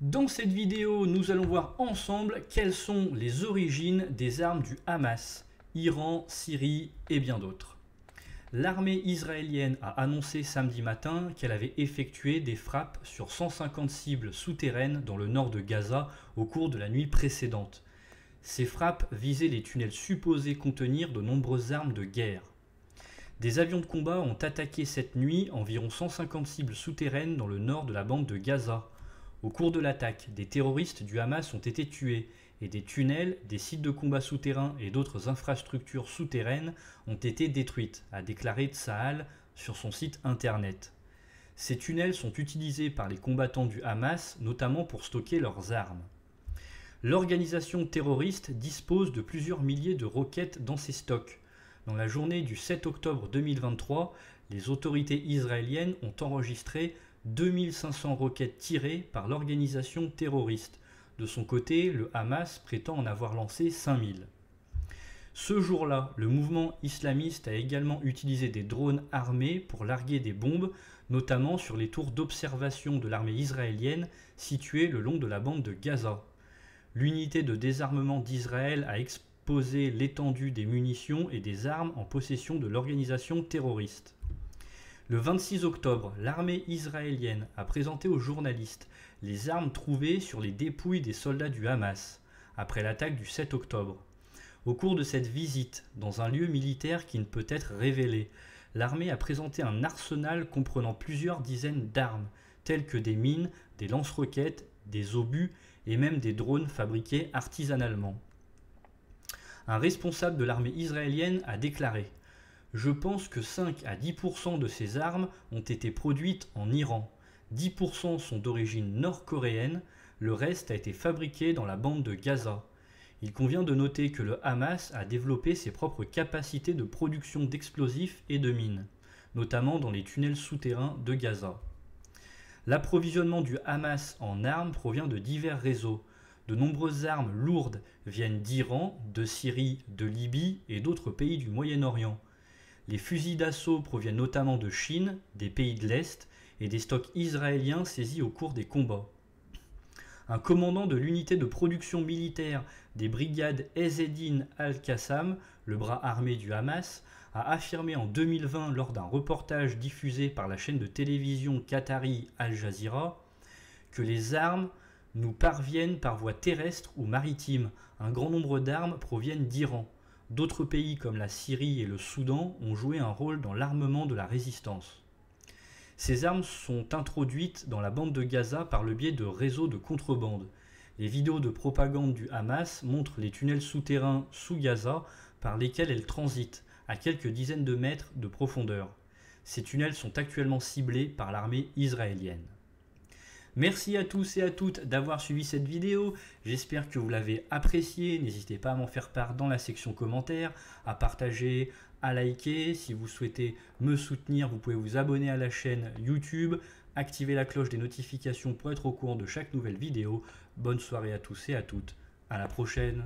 Dans cette vidéo, nous allons voir ensemble quelles sont les origines des armes du Hamas, Iran, Syrie et bien d'autres. L'armée israélienne a annoncé samedi matin qu'elle avait effectué des frappes sur 150 cibles souterraines dans le nord de Gaza au cours de la nuit précédente. Ces frappes visaient les tunnels supposés contenir de nombreuses armes de guerre. Des avions de combat ont attaqué cette nuit environ 150 cibles souterraines dans le nord de la bande de Gaza. Au cours de l'attaque, des terroristes du Hamas ont été tués et des tunnels, des sites de combat souterrains et d'autres infrastructures souterraines ont été détruites, a déclaré Tsahal sur son site internet. Ces tunnels sont utilisés par les combattants du Hamas, notamment pour stocker leurs armes. L'organisation terroriste dispose de plusieurs milliers de roquettes dans ses stocks. Dans la journée du 7 octobre 2023, les autorités israéliennes ont enregistré 2500 roquettes tirées par l'organisation terroriste. De son côté, le Hamas prétend en avoir lancé 5000. Ce jour-là, le mouvement islamiste a également utilisé des drones armés pour larguer des bombes, notamment sur les tours d'observation de l'armée israélienne situées le long de la bande de Gaza. L'unité de désarmement d'Israël a exposé l'étendue des munitions et des armes en possession de l'organisation terroriste. Le 26 octobre, l'armée israélienne a présenté aux journalistes les armes trouvées sur les dépouilles des soldats du Hamas, après l'attaque du 7 octobre. Au cours de cette visite, dans un lieu militaire qui ne peut être révélé, l'armée a présenté un arsenal comprenant plusieurs dizaines d'armes, telles que des mines, des lance-roquettes, des obus et même des drones fabriqués artisanalement. Un responsable de l'armée israélienne a déclaré « Je pense que 5 à 10% de ces armes ont été produites en Iran. 10% sont d'origine nord-coréenne, le reste a été fabriqué dans la bande de Gaza. Il convient de noter que le Hamas a développé ses propres capacités de production d'explosifs et de mines, notamment dans les tunnels souterrains de Gaza. L'approvisionnement du Hamas en armes provient de divers réseaux. De nombreuses armes lourdes viennent d'Iran, de Syrie, de Libye et d'autres pays du Moyen-Orient. Les fusils d'assaut proviennent notamment de Chine, des pays de l'Est et des stocks israéliens saisis au cours des combats. Un commandant de l'unité de production militaire des brigades Ezz-e-Din al-Qassam, le bras armé du Hamas, a affirmé en 2020 lors d'un reportage diffusé par la chaîne de télévision qatari Al Jazeera que les armes nous parviennent par voie terrestre ou maritime. Un grand nombre d'armes proviennent d'Iran. D'autres pays comme la Syrie et le Soudan ont joué un rôle dans l'armement de la résistance. Ces armes sont introduites dans la bande de Gaza par le biais de réseaux de contrebande. Les vidéos de propagande du Hamas montrent les tunnels souterrains sous Gaza par lesquels elles transitent, à quelques dizaines de mètres de profondeur. Ces tunnels sont actuellement ciblés par l'armée israélienne. Merci à tous et à toutes d'avoir suivi cette vidéo, j'espère que vous l'avez appréciée, n'hésitez pas à m'en faire part dans la section commentaires, à partager, à liker, si vous souhaitez me soutenir, vous pouvez vous abonner à la chaîne YouTube, activer la cloche des notifications pour être au courant de chaque nouvelle vidéo. Bonne soirée à tous et à toutes, à la prochaine.